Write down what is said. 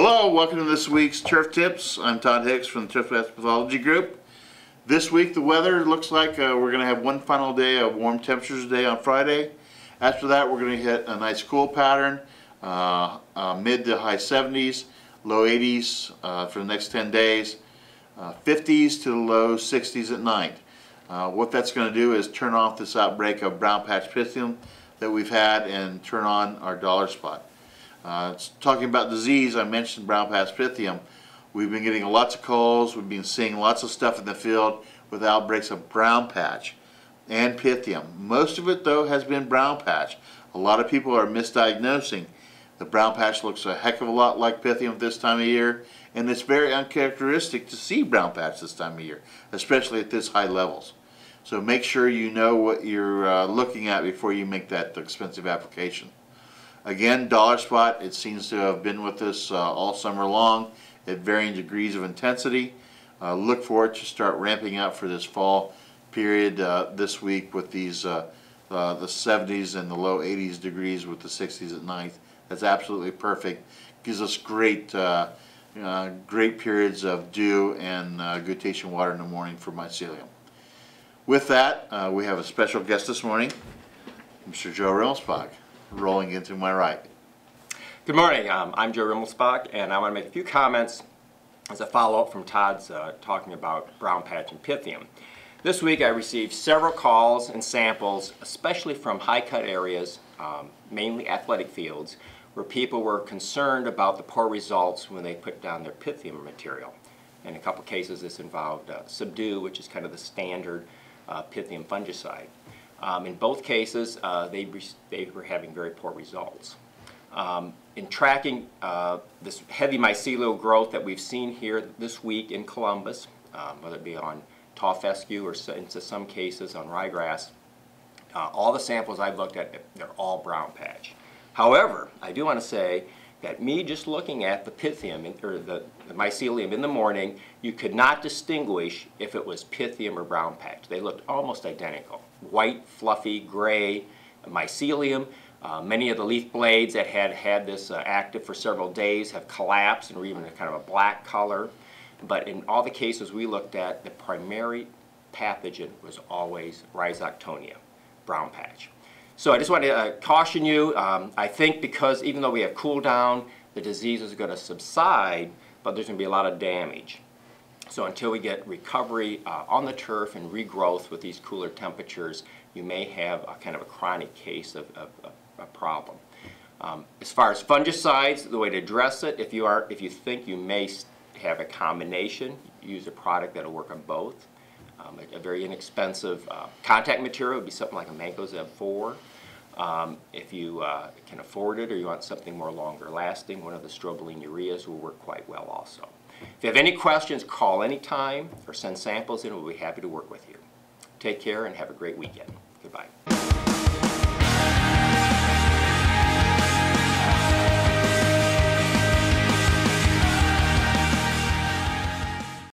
Hello, welcome to this week's Turf Tips. I'm Todd Hicks from the Turfgrass Pathology Group. This week the weather looks like we're going to have one final day of warm temperatures today on Friday. After that we're going to hit a nice cool pattern, mid to high 70s, low 80s for the next 10 days, 50s to the low 60s at night. What that's going to do is turn off this outbreak of brown patch pythium that we've had and turn on our dollar spot. Talking about disease, I mentioned brown patch pythium. We've been getting lots of calls, we've been seeing lots of stuff in the field with outbreaks of brown patch and pythium. Most of it though has been brown patch. A lot of people are misdiagnosing. The brown patch looks a heck of a lot like pythium this time of year, and it's very uncharacteristic to see brown patch this time of year, especially at this high levels. So make sure you know what you're looking at before you make that expensive application. Again, dollar spot, it seems to have been with us all summer long at varying degrees of intensity. Look for it to start ramping up for this fall period this week with these the 70s and the low 80s degrees with the 60s at night. That's absolutely perfect. Gives us great great periods of dew and guttation water in the morning for mycelium. With that, we have a special guest this morning, Mr. Joe Rimelspach, rolling into my right. Good morning. I'm Joe Rimelspach, and I want to make a few comments as a follow-up from Todd's talking about brown patch and pythium. This week I received several calls and samples, especially from high-cut areas, mainly athletic fields, where people were concerned about the poor results when they put down their pythium material. In a couple cases this involved Subdue, which is kind of the standard pythium fungicide. In both cases, they were having very poor results. In tracking this heavy mycelial growth that we've seen here this week in Columbus, whether it be on tall fescue or in some cases on ryegrass, all the samples I've looked at, they're all brown patch. However, I do want to say that me just looking at the pythium, or the mycelium in the morning, you could not distinguish if it was pythium or brown patch. They looked almost identical. White, fluffy, gray mycelium. Many of the leaf blades that had this active for several days have collapsed and were even a kind of a black color. But in all the cases we looked at, the primary pathogen was always Rhizoctonia, brown patch. So I just want to caution you, I think because even though we have cool down, the disease is going to subside, but there's going to be a lot of damage. So until we get recovery on the turf and regrowth with these cooler temperatures, you may have a kind of a chronic case of a problem. As far as fungicides, the way to address it, if you think you may have a combination, use a product that will work on both. A very inexpensive contact material would be something like a Mancozeb 4. If you can afford it or you want something more longer lasting, one of the strobilurin ureas will work quite well also. If you have any questions, call anytime or send samples in. We'll be happy to work with you. Take care and have a great weekend. Goodbye.